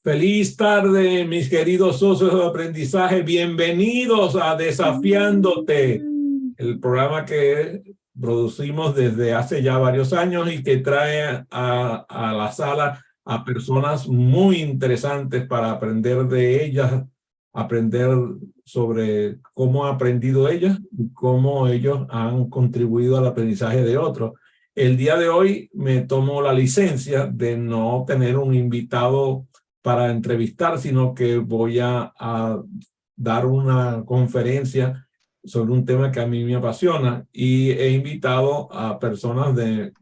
Feliz tarde, mis queridos socios de aprendizaje. Bienvenidos a Desafiándote, el programa que producimos desde hace ya varios años y que trae a la sala a personas muy interesantes para aprender de ellas, aprender sobre cómo han aprendido ellas y cómo ellos han contribuido al aprendizaje de otros. El día de hoy me tomo la licencia de no tener un invitado para entrevistar, sino que voy a dar una conferencia sobre un tema que a mí me apasiona y he invitado a personas de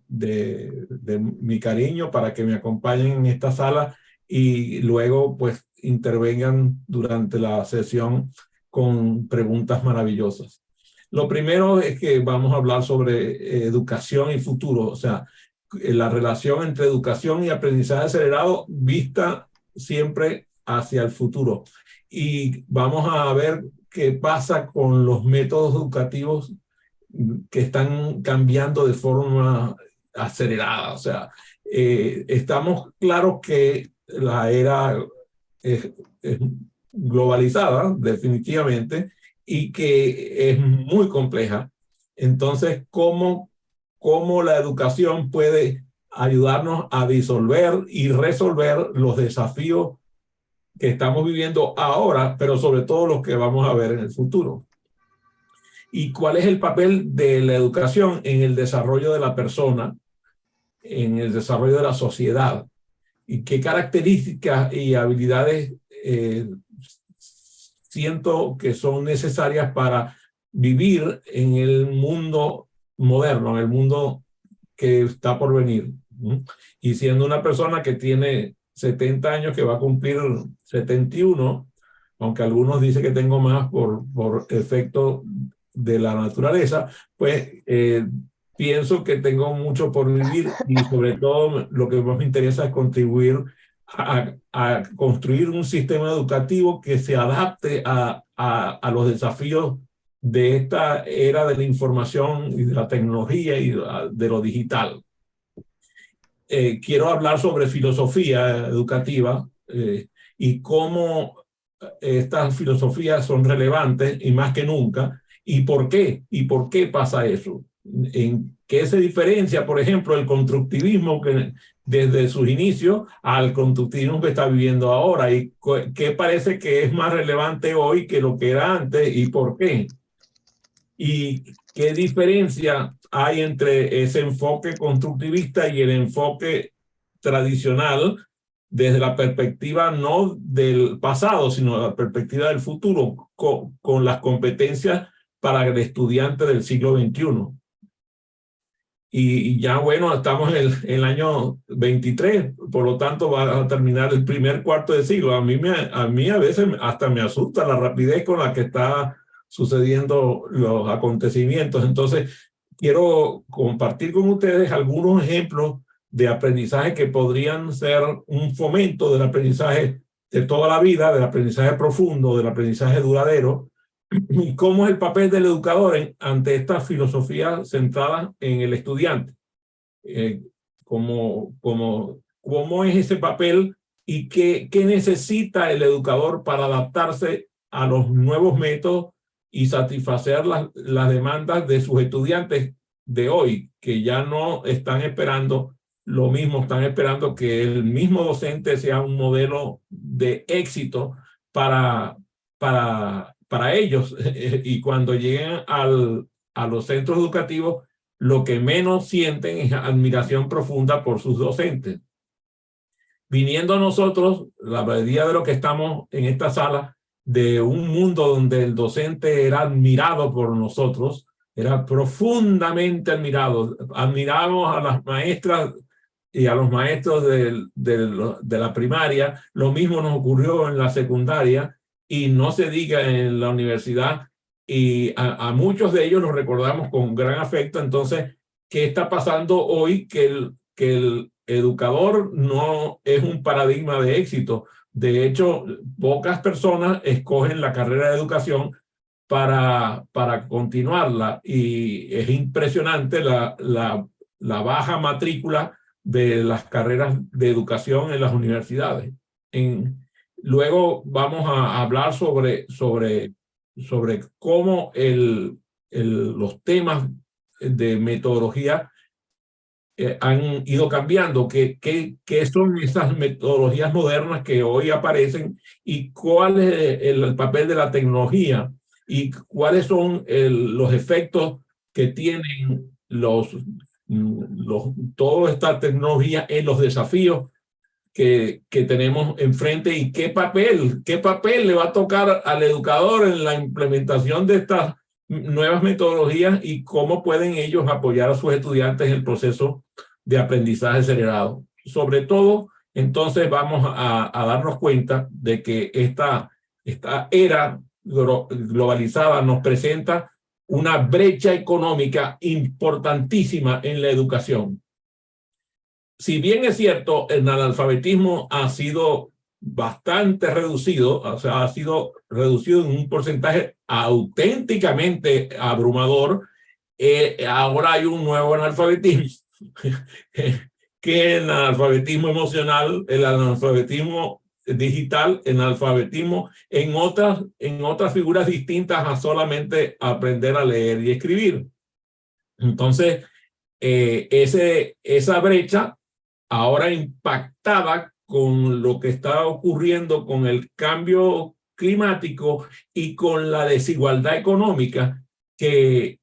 mi cariño para que me acompañen en esta sala y luego pues intervengan durante la sesión con preguntas maravillosas. Lo primero es que vamos a hablar sobre educación y futuro, o sea, la relación entre educación y aprendizaje acelerado vista siempre hacia el futuro. Y vamos a ver qué pasa con los métodos educativos que están cambiando de forma acelerada. O sea, estamos claros que la era es globalizada, definitivamente, y que es muy compleja. Entonces, ¿cómo la educación puede ayudarnos a disolver y resolver los desafíos que estamos viviendo ahora, pero sobre todo los que vamos a ver en el futuro? ¿Y cuál es el papel de la educación en el desarrollo de la persona, en el desarrollo de la sociedad? ¿Y qué características y habilidades siento que son necesarias para vivir en el mundo moderno, en el mundo que está por venir? Y siendo una persona que tiene 70 años, que va a cumplir 71, aunque algunos dicen que tengo más por efecto de la naturaleza, pues pienso que tengo mucho por vivir y sobre todo lo que más me interesa es contribuir a construir un sistema educativo que se adapte a los desafíos de esta era de la información y de la tecnología y de lo digital. Quiero hablar sobre filosofía educativa y cómo estas filosofías son relevantes y más que nunca. ¿Y por qué? ¿Y por qué pasa eso? ¿En qué se diferencia, por ejemplo, el constructivismo que desde sus inicios al constructivismo que está viviendo ahora? ¿Y qué parece que es más relevante hoy que lo que era antes y por qué? ¿Y qué diferencia hay entre ese enfoque constructivista y el enfoque tradicional desde la perspectiva no del pasado, sino la perspectiva del futuro, con las competencias para el estudiante del siglo XXI? Y ya, bueno, estamos en el año 23, por lo tanto va a terminar el primer cuarto de siglo. A mí a veces hasta me asusta la rapidez con la que está sucediendo los acontecimientos. Entonces, quiero compartir con ustedes algunos ejemplos de aprendizaje que podrían ser un fomento del aprendizaje de toda la vida, del aprendizaje profundo, del aprendizaje duradero, y cómo es el papel del educador ante esta filosofía centrada en el estudiante. ¿Cómo es ese papel y qué necesita el educador para adaptarse a los nuevos métodos y satisfacer las demandas de sus estudiantes de hoy, que ya no están esperando lo mismo, están esperando que el mismo docente sea un modelo de éxito para ellos? Y cuando lleguen a los centros educativos, lo que menos sienten es admiración profunda por sus docentes. Viniendo a nosotros, la mayoría de los que estamos en esta sala, de un mundo donde el docente era admirado por nosotros, era profundamente admirado. Admiramos a las maestras y a los maestros de la primaria. Lo mismo nos ocurrió en la secundaria y no se diga en la universidad. Y a muchos de ellos los recordamos con gran afecto. Entonces, ¿qué está pasando hoy? Que el educador no es un paradigma de éxito. De hecho, pocas personas escogen la carrera de educación para continuarla, y es impresionante la baja matrícula de las carreras de educación en las universidades. luego vamos a hablar sobre cómo los temas de metodología han ido cambiando, qué son esas metodologías modernas que hoy aparecen y cuál es el papel de la tecnología y cuáles son los efectos que tienen toda esta tecnología en los desafíos que tenemos enfrente y qué papel le va a tocar al educador en la implementación de estas nuevas metodologías y cómo pueden ellos apoyar a sus estudiantes en el proceso de aprendizaje acelerado. Sobre todo, entonces vamos a darnos cuenta de que esta era globalizada nos presenta una brecha económica importantísima en la educación. Si bien es cierto, el analfabetismo ha sido bastante reducido, o sea, ha sido reducido en un porcentaje auténticamente abrumador, ahora hay un nuevo analfabetismo, que es el analfabetismo emocional, el analfabetismo digital, el analfabetismo en otras figuras distintas a solamente aprender a leer y escribir. Entonces, esa brecha ahora impactada con lo que está ocurriendo con el cambio climático y con la desigualdad económica, que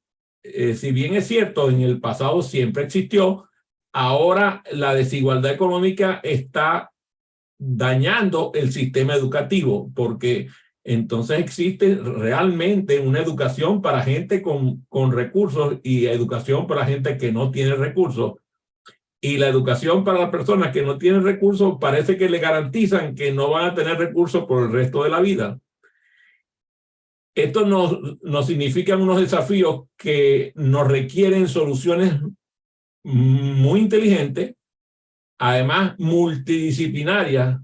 si bien es cierto, en el pasado siempre existió, ahora la desigualdad económica está dañando el sistema educativo, porque entonces existe realmente una educación para gente con recursos y educación para gente que no tiene recursos. Y la educación para las personas que no tienen recursos parece que le garantizan que no van a tener recursos por el resto de la vida. Esto nos significa unos desafíos que nos requieren soluciones muy inteligentes, además multidisciplinarias,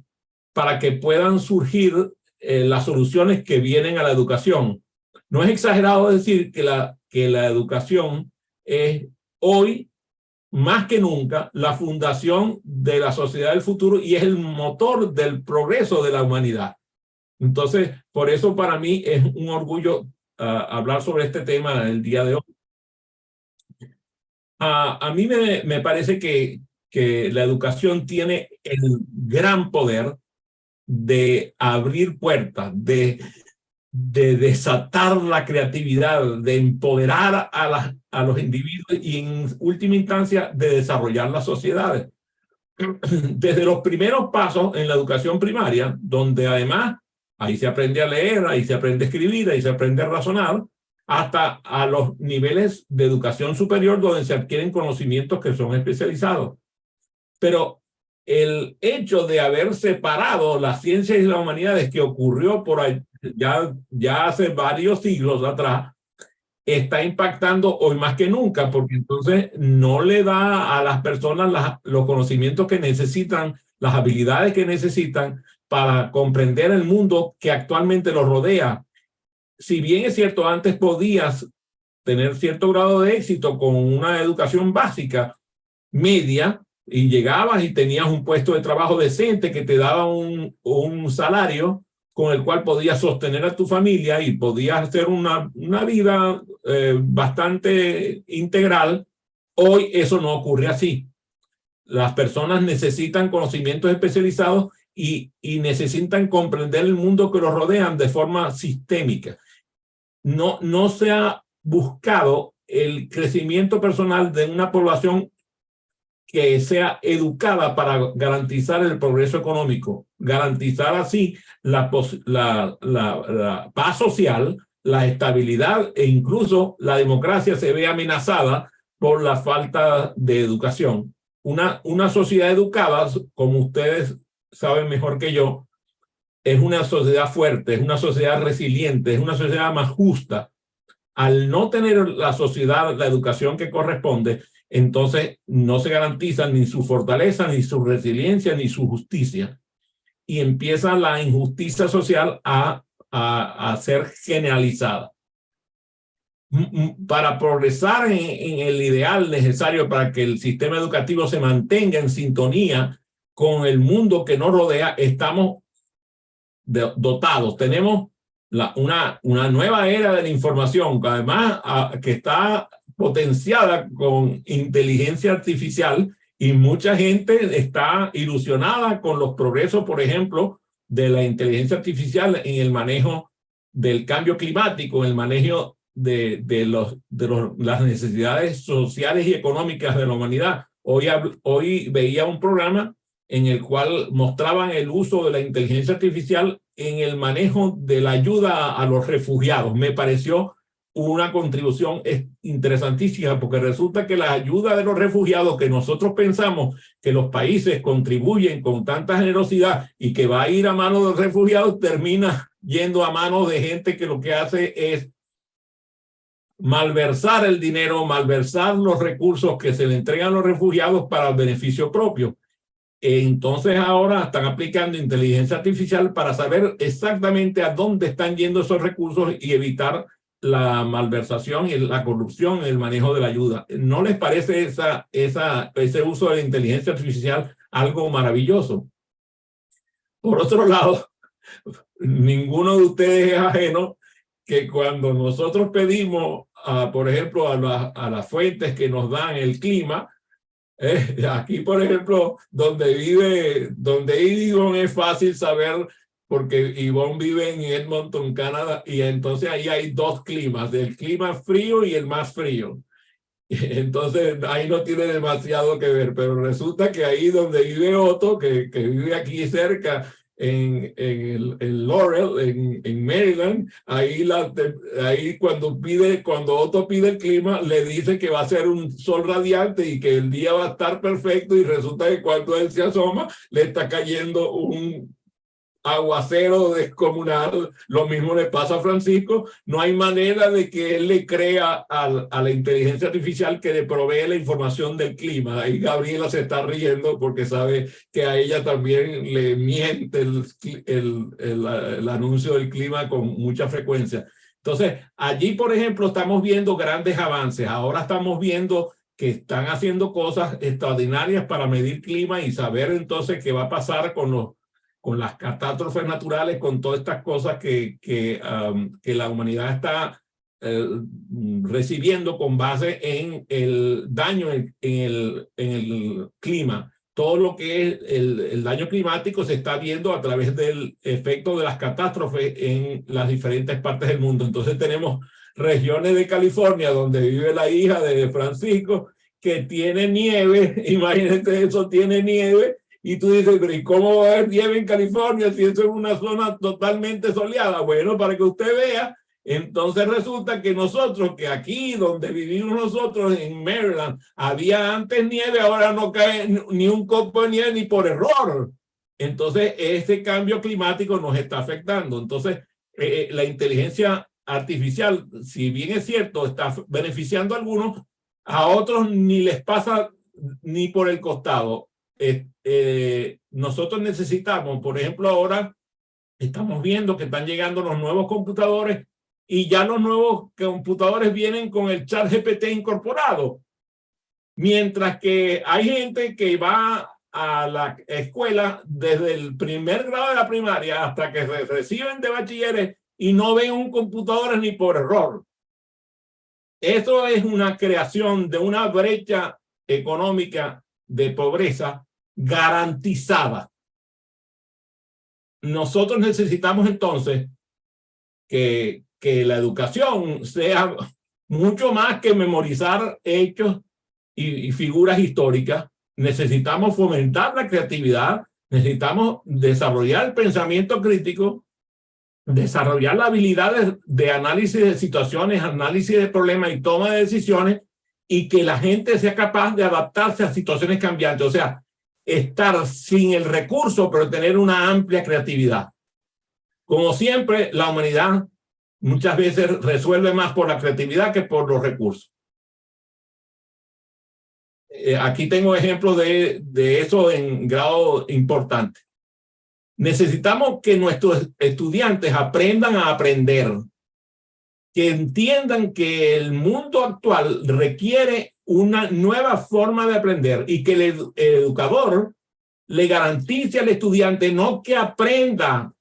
para que puedan surgir las soluciones que vienen a la educación. No es exagerado decir que la educación es hoy más que nunca la fundación de la sociedad del futuro y es el motor del progreso de la humanidad. Entonces, por eso para mí es un orgullo hablar sobre este tema el día de hoy. A mí me parece que la educación tiene el gran poder de abrir puertas, de desatar la creatividad, de empoderar a los individuos y en última instancia de desarrollar las sociedades. Desde los primeros pasos en la educación primaria, donde además ahí se aprende a leer, ahí se aprende a escribir, ahí se aprende a razonar, hasta a los niveles de educación superior donde se adquieren conocimientos que son especializados. Pero el hecho de haber separado las ciencias y las humanidades que ocurrió por ahí, ya hace varios siglos atrás, está impactando hoy más que nunca, porque entonces no le da a las personas los conocimientos que necesitan, las habilidades que necesitan para comprender el mundo que actualmente los rodea. Si bien es cierto, antes podías tener cierto grado de éxito con una educación básica, media, y llegabas y tenías un puesto de trabajo decente que te daba un salario con el cual podías sostener a tu familia y podías hacer una vida bastante integral. Hoy eso no ocurre así. Las personas necesitan conocimientos especializados y necesitan comprender el mundo que los rodean de forma sistémica. No se ha buscado el crecimiento personal de una población que sea educada para garantizar el progreso económico, garantizar así la paz social, la estabilidad e incluso la democracia se ve amenazada por la falta de educación. Una sociedad educada, como ustedes saben mejor que yo, es una sociedad fuerte, es una sociedad resiliente, es una sociedad más justa. Al no tener la sociedad la educación que corresponde, entonces no se garantiza ni su fortaleza, ni su resiliencia, ni su justicia. Y empieza la injusticia social a ser generalizada. Para progresar en el ideal necesario para que el sistema educativo se mantenga en sintonía con el mundo que nos rodea, estamos dotados. Tenemos una nueva era de la información, que además que está potenciada con inteligencia artificial, y mucha gente está ilusionada con los progresos, por ejemplo, de la inteligencia artificial en el manejo del cambio climático, en el manejo de las necesidades sociales y económicas de la humanidad. Hoy veía un programa en el cual mostraban el uso de la inteligencia artificial en el manejo de la ayuda a los refugiados. Me pareció una contribución interesantísima, porque resulta que la ayuda de los refugiados, que nosotros pensamos que los países contribuyen con tanta generosidad y que va a ir a manos de los refugiados, termina yendo a manos de gente que lo que hace es malversar el dinero, malversar los recursos que se le entregan a los refugiados para el beneficio propio. Entonces ahora están aplicando inteligencia artificial para saber exactamente a dónde están yendo esos recursos y evitar la malversación y la corrupción en el manejo de la ayuda. ¿No les parece ese uso de la inteligencia artificial algo maravilloso? Por otro lado, ninguno de ustedes es ajeno que cuando nosotros pedimos, por ejemplo, a las fuentes que nos dan el clima, aquí, por ejemplo, donde Ivonne, es fácil saber, porque Ivonne vive en Edmonton, Canadá, y entonces ahí hay dos climas, el clima frío y el más frío. Entonces ahí no tiene demasiado que ver, pero resulta que ahí donde vive Otto, que vive aquí cerca, en Laurel, en Maryland, ahí cuando Otto pide el clima, le dice que va a ser un sol radiante y que el día va a estar perfecto, y resulta que cuando él se asoma, le está cayendo un aguacero descomunal. Lo mismo le pasa a Francisco. No hay manera de que él le crea a la inteligencia artificial que le provee la información del clima. Ahí Gabriela se está riendo porque sabe que a ella también le miente el anuncio del clima con mucha frecuencia. Entonces, allí, por ejemplo, estamos viendo grandes avances. Ahora estamos viendo que están haciendo cosas extraordinarias para medir clima y saber entonces qué va a pasar con las catástrofes naturales, con todas estas cosas que la humanidad está recibiendo con base en el daño en el clima. Todo lo que es el daño climático se está viendo a través del efecto de las catástrofes en las diferentes partes del mundo. Entonces tenemos regiones de California donde vive la hija de Francisco, que tiene nieve. Imagínate eso, tiene nieve. Y tú dices, pero ¿y cómo va a haber nieve en California si eso es una zona totalmente soleada? Bueno, para que usted vea, entonces resulta que nosotros, que aquí donde vivimos nosotros en Maryland, había antes nieve, ahora no cae ni un copo de nieve ni por error. Entonces, este cambio climático nos está afectando. Entonces, la inteligencia artificial, si bien es cierto, está beneficiando a algunos, a otros ni les pasa ni por el costado. Nosotros necesitamos, por ejemplo, ahora estamos viendo que están llegando los nuevos computadores, y ya los nuevos computadores vienen con el ChatGPT incorporado, mientras que hay gente que va a la escuela desde el primer grado de la primaria hasta que se reciben de bachilleres y no ven un computador ni por error. Eso es una creación de una brecha económica de pobreza garantizada. Nosotros necesitamos entonces que la educación sea mucho más que memorizar hechos y figuras históricas. Necesitamos fomentar la creatividad, necesitamos desarrollar el pensamiento crítico, desarrollar las habilidades de análisis de situaciones, análisis de problemas y toma de decisiones, y que la gente sea capaz de adaptarse a situaciones cambiantes. O sea, estar sin el recurso, pero tener una amplia creatividad. Como siempre, la humanidad muchas veces resuelve más por la creatividad que por los recursos. Aquí tengo ejemplos de eso en grado importante. Necesitamos que nuestros estudiantes aprendan a aprender, que entiendan que el mundo actual requiere una nueva forma de aprender, y que el educador le garantice al estudiante no que aprenda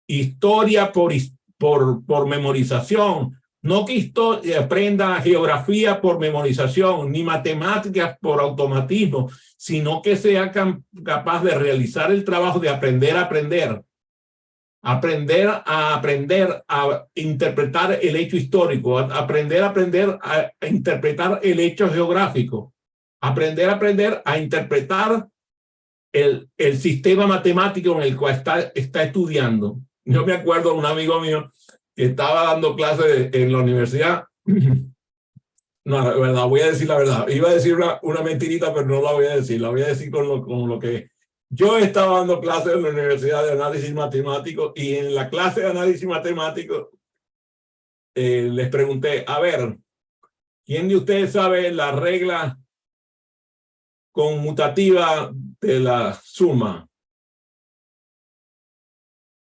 historia por memorización, no que aprenda geografía por memorización, ni matemáticas por automatismo, sino que sea capaz de realizar el trabajo de aprender a aprender. Aprender a interpretar el hecho histórico, aprender a interpretar el hecho geográfico, aprender a interpretar el sistema matemático en el cual está estudiando. Yo me acuerdo de un amigo mío que estaba dando clases en la universidad. No, la verdad, voy a decir la verdad. Iba a decir una mentirita, pero no la voy a decir. La voy a decir con lo que... Yo estaba dando clases en la Universidad de Análisis Matemático y en la clase de Análisis Matemático les pregunté, a ver, ¿quién de ustedes sabe la regla conmutativa de la suma?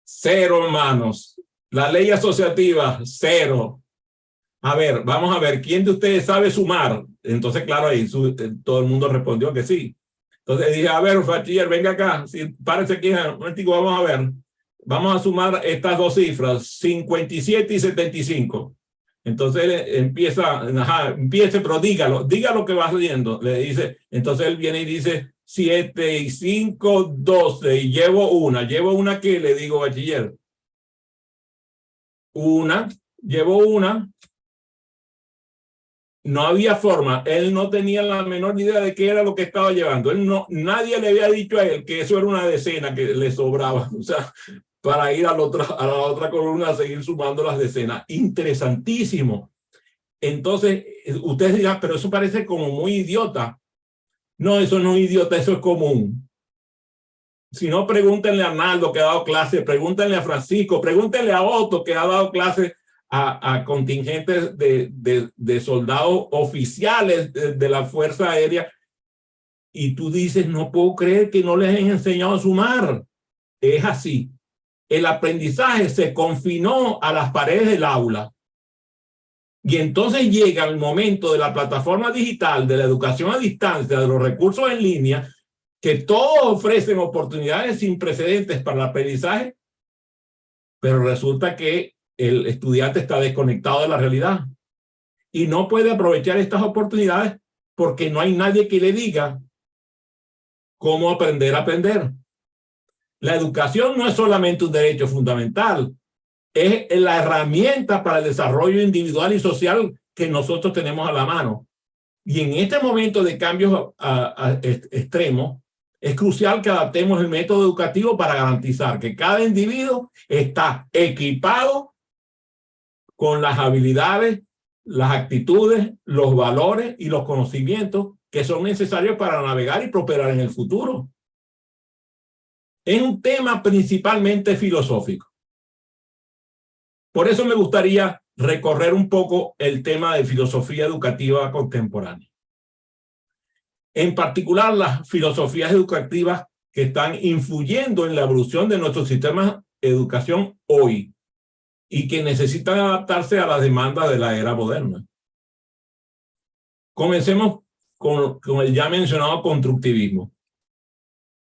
0, hermanos. La ley asociativa, 0. A ver, vamos a ver, ¿quién de ustedes sabe sumar? Entonces, claro, ahí todo el mundo respondió que sí. Entonces dije, a ver, bachiller, venga acá, párese aquí un momentico, vamos a ver. Vamos a sumar estas dos cifras, 57 y 75. Entonces él empiece, pero diga lo que va haciendo. Le dice, entonces él viene y dice, 7 y 5, 12, y llevo una que le digo, bachiller. Llevo una. No había forma, él no tenía la menor idea de qué era lo que estaba llevando. Nadie le había dicho a él que eso era una decena que le sobraba, o sea, para ir a la otra columna a seguir sumando las decenas. Interesantísimo. Entonces, ustedes dirán, pero eso parece como muy idiota. No, eso no es idiota, eso es común. Si no, pregúntenle a Arnaldo, que ha dado clases, pregúntenle a Francisco, pregúntenle a Otto, que ha dado clases a contingentes de soldados oficiales de la Fuerza Aérea, y tú dices, no puedo creer que no les hayan enseñado a sumar. Es así. El aprendizaje se confinó a las paredes del aula. Y entonces llega el momento de la plataforma digital, de la educación a distancia, de los recursos en línea, que todos ofrecen oportunidades sin precedentes para el aprendizaje, pero resulta que el estudiante está desconectado de la realidad y no puede aprovechar estas oportunidades porque no hay nadie que le diga cómo aprender a aprender. La educación no es solamente un derecho fundamental, es la herramienta para el desarrollo individual y social que nosotros tenemos a la mano. Y en este momento de cambios extremos, es crucial que adaptemos el método educativo para garantizar que cada individuo está equipado con las habilidades, las actitudes, los valores y los conocimientos que son necesarios para navegar y prosperar en el futuro. Es un tema principalmente filosófico. Por eso me gustaría recorrer un poco el tema de filosofía educativa contemporánea. En particular, las filosofías educativas que están influyendo en la evolución de nuestro sistema de educación hoy y que necesitan adaptarse a las demandas de la era moderna. Comencemos con el ya mencionado constructivismo.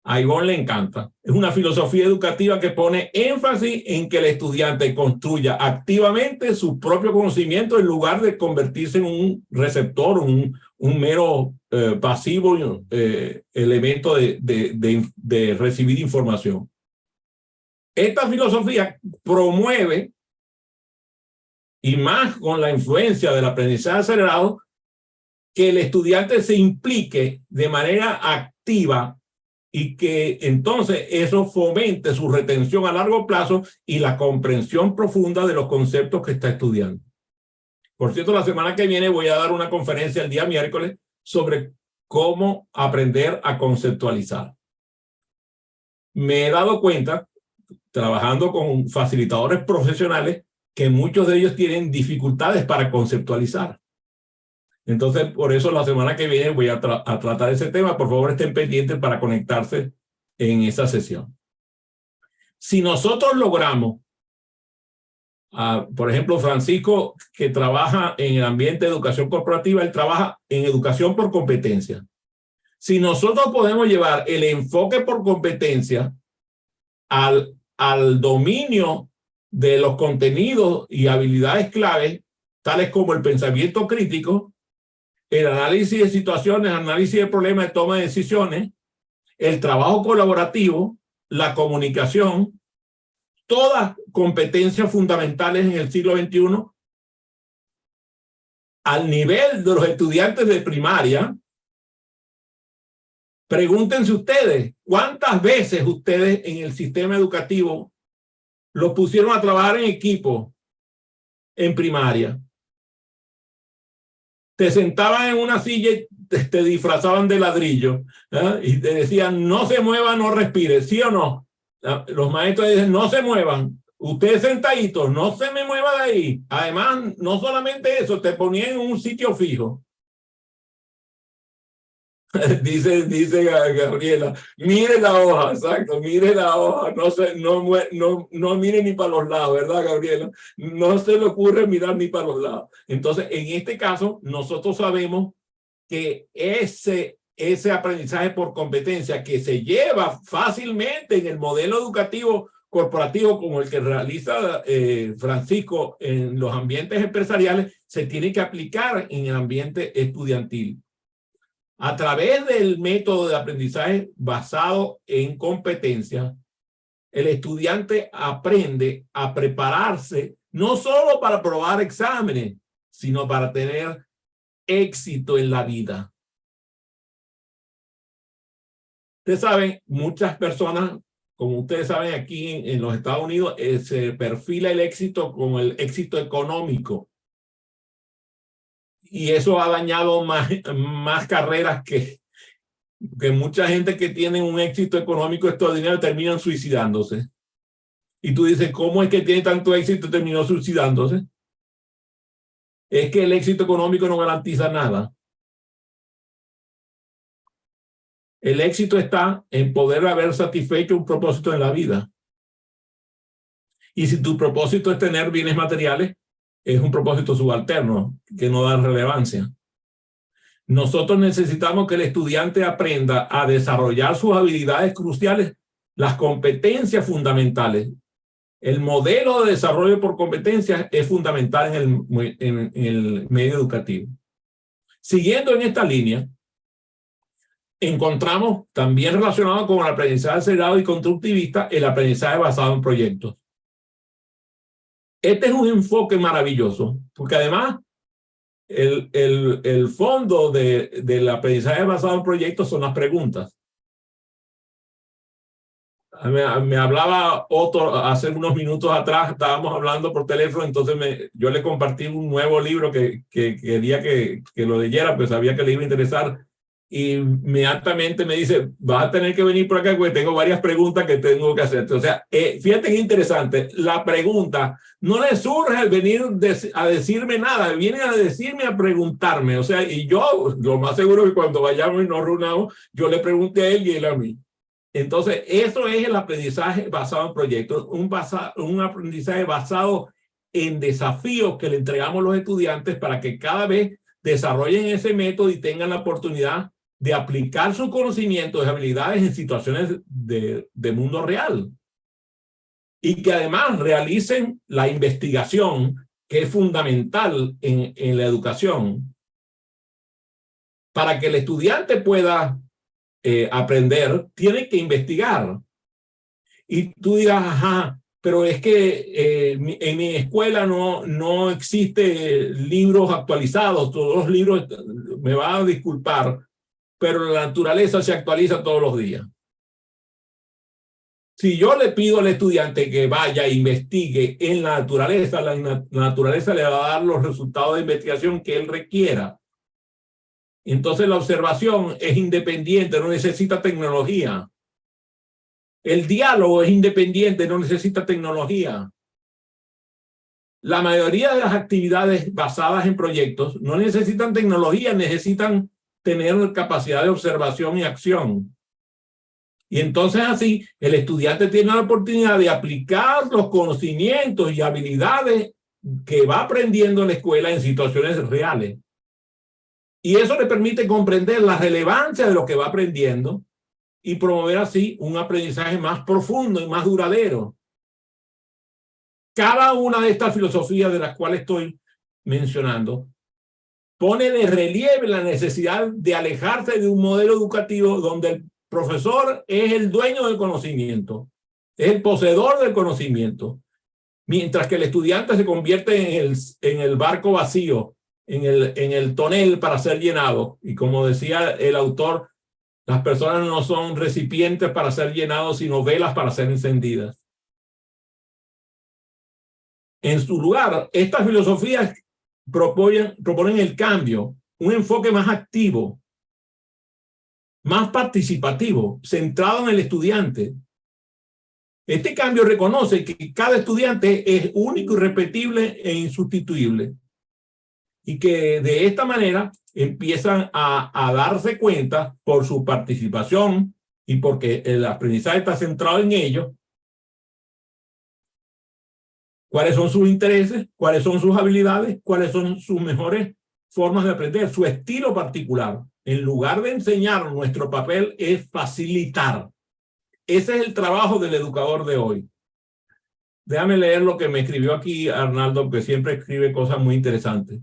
A Ivonne le encanta. Es una filosofía educativa que pone énfasis en que el estudiante construya activamente su propio conocimiento en lugar de convertirse en un receptor, un mero pasivo elemento de recibir información. Esta filosofía promueve, y más con la influencia del aprendizaje acelerado, que el estudiante se implique de manera activa y que entonces eso fomente su retención a largo plazo y la comprensión profunda de los conceptos que está estudiando. Por cierto, la semana que viene voy a dar una conferencia el día miércoles sobre cómo aprender a conceptualizar. Me he dado cuenta, trabajando con facilitadores profesionales, que muchos de ellos tienen dificultades para conceptualizar. Entonces, por eso la semana que viene voy a tratar ese tema. Por favor, estén pendientes para conectarse en esa sesión. Si nosotros logramos, por ejemplo, Francisco, que trabaja en el ambiente de educación corporativa, él trabaja en educación por competencia. Si nosotros podemos llevar el enfoque por competencia al dominio de los contenidos y habilidades clave, tales como el pensamiento crítico, el análisis de situaciones, análisis de problemas, de toma de decisiones, el trabajo colaborativo, la comunicación, todas competencias fundamentales en el siglo XXI, al nivel de los estudiantes de primaria. Pregúntense ustedes, ¿cuántas veces ustedes en el sistema educativo los pusieron a trabajar en equipo en primaria? Te sentaban en una silla y te disfrazaban de ladrillo, ¿eh? Y te decían, no se muevan, no respire, ¿sí o no? Los maestros dicen, no se muevan, ustedes sentaditos, no se me mueva de ahí. Además, no solamente eso, te ponían en un sitio fijo. Dice Gabriela, mire la hoja, exacto, mire la hoja, no mire ni para los lados, ¿verdad, Gabriela? No se le ocurre mirar ni para los lados. Entonces, en este caso, nosotros sabemos que ese aprendizaje por competencia que se lleva fácilmente en el modelo educativo corporativo como el que realiza Francisco en los ambientes empresariales, se tiene que aplicar en el ambiente estudiantil. A través del método de aprendizaje basado en competencia, el estudiante aprende a prepararse no solo para aprobar exámenes, sino para tener éxito en la vida. Ustedes saben, muchas personas, como ustedes saben, aquí en los Estados Unidos se perfila el éxito como el éxito económico. Y eso ha dañado más carreras que mucha gente que tiene un éxito económico extraordinario terminan suicidándose. Y tú dices, ¿cómo es que tiene tanto éxito y terminó suicidándose? Es que el éxito económico no garantiza nada. El éxito está en poder haber satisfecho un propósito en la vida. Y si tu propósito es tener bienes materiales, es un propósito subalterno que no da relevancia. Nosotros necesitamos que el estudiante aprenda a desarrollar sus habilidades cruciales, las competencias fundamentales. El modelo de desarrollo por competencias es fundamental en el medio educativo. Siguiendo en esta línea, encontramos también relacionado con el aprendizaje acelerado y constructivista el aprendizaje basado en proyectos. Este es un enfoque maravilloso, porque además el fondo del aprendizaje basado en proyectos son las preguntas. Me hablaba Otto hace unos minutos atrás, estábamos hablando por teléfono, entonces yo le compartí un nuevo libro que quería que lo leyera, pues sabía que le iba a interesar. Y inmediatamente me dice, vas a tener que venir por acá porque tengo varias preguntas que tengo que hacerte. O sea, fíjate que interesante, la pregunta no le surge al venir a decirme nada, viene a decirme, a preguntarme. O sea, y yo, lo más seguro que cuando vayamos y nos reunamos, yo le pregunté a él y él a mí. Entonces, eso es el aprendizaje basado en proyectos, un aprendizaje basado en desafíos que le entregamos a los estudiantes para que cada vez desarrollen ese método y tengan la oportunidad de aplicar sus conocimientos y habilidades en situaciones de mundo real. Y que además realicen la investigación, que es fundamental en la educación, para que el estudiante pueda aprender, tiene que investigar. Y tú dirás, ajá, pero es que en mi escuela no existe libros actualizados, todos los libros, me van a disculpar, pero la naturaleza se actualiza todos los días. Si yo le pido al estudiante que vaya e investigue en la naturaleza, la naturaleza le va a dar los resultados de investigación que él requiera. Entonces la observación es independiente, no necesita tecnología. El diálogo es independiente, no necesita tecnología. La mayoría de las actividades basadas en proyectos no necesitan tecnología, necesitan tener capacidad de observación y acción. Y entonces así el estudiante tiene la oportunidad de aplicar los conocimientos y habilidades que va aprendiendo en la escuela en situaciones reales. Y eso le permite comprender la relevancia de lo que va aprendiendo y promover así un aprendizaje más profundo y más duradero. Cada una de estas filosofías de las cuales estoy mencionando pone de relieve la necesidad de alejarse de un modelo educativo donde el profesor es el dueño del conocimiento, es el poseedor del conocimiento, mientras que el estudiante se convierte en el barco vacío, en el tonel para ser llenado. Y como decía el autor, las personas no son recipientes para ser llenados, sino velas para ser encendidas. En su lugar, estas filosofías proponen el cambio, un enfoque más activo, más participativo, centrado en el estudiante. Este cambio reconoce que cada estudiante es único, irrepetible e insustituible, y que de esta manera empiezan a darse cuenta por su participación y porque el aprendizaje está centrado en ellos, cuáles son sus intereses, cuáles son sus habilidades, cuáles son sus mejores formas de aprender, su estilo particular. En lugar de enseñar, nuestro papel es facilitar. Ese es el trabajo del educador de hoy. Déjame leer lo que me escribió aquí Arnaldo, que siempre escribe cosas muy interesantes.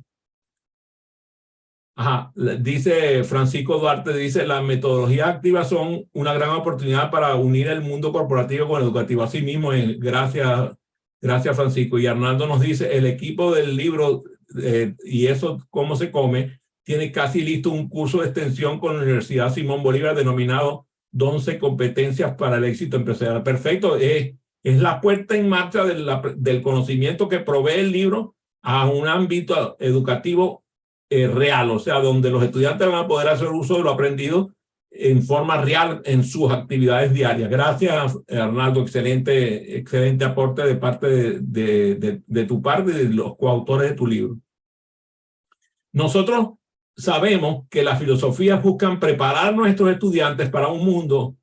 Ajá, dice Francisco Duarte, dice, las metodologías activas son una gran oportunidad para unir el mundo corporativo con el educativo. Así mismo, gracias Francisco. Y Arnaldo nos dice, el equipo del libro y eso, cómo se come, tiene casi listo un curso de extensión con la Universidad Simón Bolívar denominado 11 competencias para el éxito empresarial. Perfecto, es la puesta en marcha del conocimiento que provee el libro a un ámbito educativo real, o sea, donde los estudiantes van a poder hacer uso de lo aprendido en forma real en sus actividades diarias. Gracias, Arnaldo, excelente aporte de parte de tu parte y de los coautores de tu libro. Nosotros sabemos que las filosofías buscan preparar a nuestros estudiantes para un mundo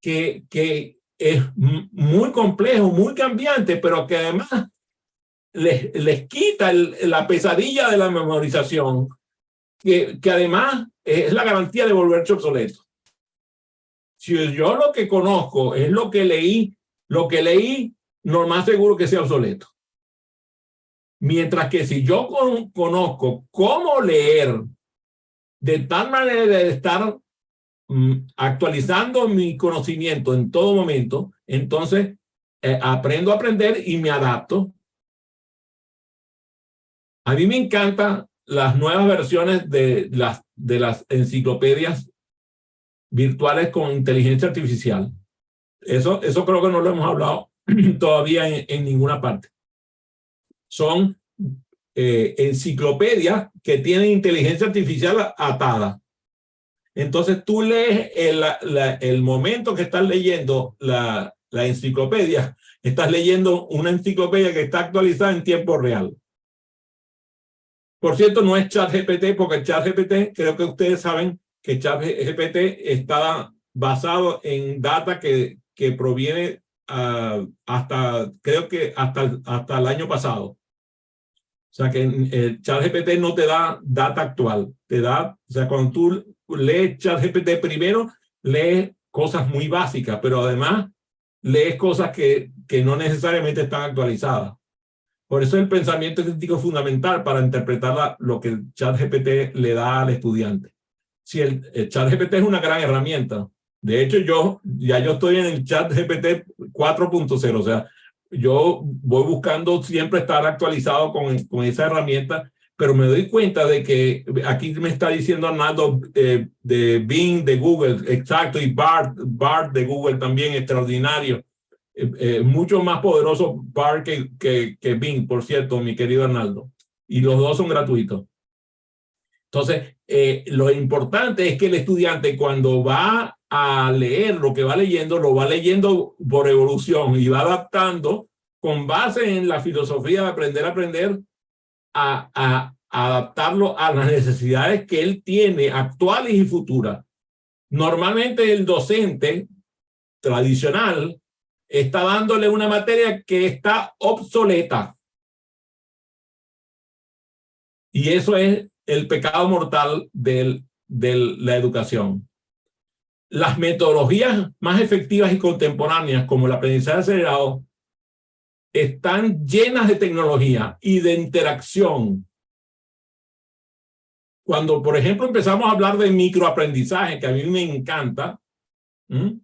que es muy complejo, muy cambiante, pero que además les quita la pesadilla de la memorización, que además es la garantía de volverse obsoleto. Si yo lo que conozco es lo que leí, no más seguro que sea obsoleto. Mientras que si yo conozco cómo leer de tal manera de estar actualizando mi conocimiento en todo momento, entonces aprendo a aprender y me adapto. A mí me encantan las nuevas versiones de las enciclopedias virtuales con inteligencia artificial. Eso creo que no lo hemos hablado todavía en ninguna parte. Son enciclopedias que tienen inteligencia artificial atada. Entonces tú lees el momento que estás leyendo la enciclopedia, estás leyendo una enciclopedia que está actualizada en tiempo real. Por cierto, no es ChatGPT, porque ChatGPT, creo que ustedes saben que ChatGPT está basado en data que proviene creo que hasta el año pasado. O sea que el ChatGPT no te da data actual, o sea, cuando tú lees ChatGPT primero, lees cosas muy básicas, pero además lees cosas que no necesariamente están actualizadas. Por eso el pensamiento crítico es fundamental para interpretar lo que el ChatGPT le da al estudiante. Si el ChatGPT es una gran herramienta. De hecho, yo estoy en el ChatGPT 4.0, o sea, yo voy buscando siempre estar actualizado con esa herramienta, pero me doy cuenta de que aquí me está diciendo Arnaldo de Bing, de Google, exacto, y Bard de Google también, extraordinario. Mucho más poderoso Bard que Bing, por cierto, mi querido Arnaldo. Y los dos son gratuitos. Entonces, lo importante es que el estudiante cuando va a leer lo que va leyendo, lo va leyendo por evolución y va adaptando con base en la filosofía de aprender a aprender a adaptarlo a las necesidades que él tiene actuales y futuras. Normalmente el docente tradicional está dándole una materia que está obsoleta. Y eso es el pecado mortal de la educación. Las metodologías más efectivas y contemporáneas, como el aprendizaje acelerado, están llenas de tecnología y de interacción. Cuando, por ejemplo, empezamos a hablar de microaprendizaje, que a mí me encanta,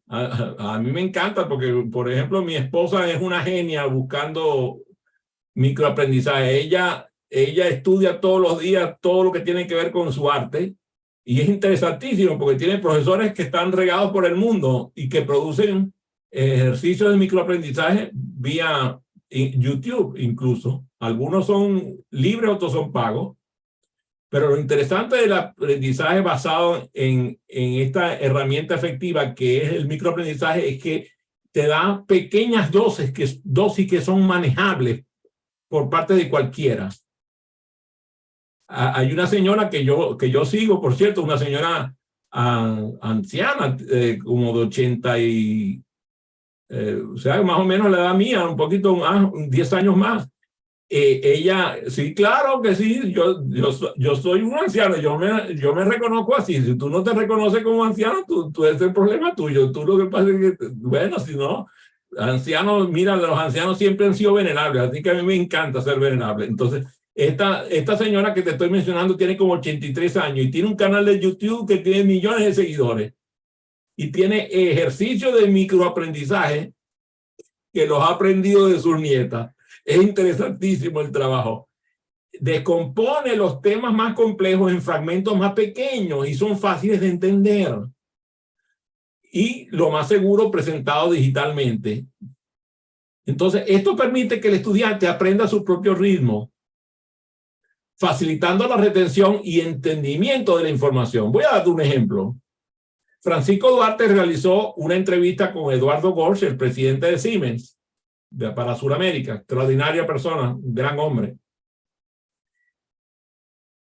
a mí me encanta porque, por ejemplo, mi esposa es una genia buscando microaprendizaje. Ella estudia todos los días todo lo que tiene que ver con su arte y es interesantísimo porque tiene profesores que están regados por el mundo y que producen ejercicios de microaprendizaje vía YouTube incluso. Algunos son libres, otros son pagos. Pero lo interesante del aprendizaje basado en esta herramienta efectiva que es el microaprendizaje es que te da pequeñas dosis que son manejables por parte de cualquiera. Hay una señora que yo sigo, por cierto, una señora anciana, como de 80 o sea, más o menos la edad mía, un poquito más, 10 años más. Ella, sí, claro que sí, yo soy un anciano, yo me reconozco así. Si tú no te reconoces como anciano, tú es el problema tuyo. Tú lo que pasa es que, bueno, si no, ancianos, mira, los ancianos siempre han sido venerables, así que a mí me encanta ser venerable. Entonces, esta señora que te estoy mencionando tiene como 83 años y tiene un canal de YouTube que tiene millones de seguidores y tiene ejercicios de microaprendizaje que los ha aprendido de sus nietas. Es interesantísimo el trabajo. Descompone los temas más complejos en fragmentos más pequeños y son fáciles de entender. Y lo más seguro, presentado digitalmente. Entonces, esto permite que el estudiante aprenda a su propio ritmo, facilitando la retención y entendimiento de la información. Voy a dar un ejemplo. Francisco Duarte realizó una entrevista con Eduardo Gorsch, el presidente de Siemens, para Sudamérica, extraordinaria persona, un gran hombre.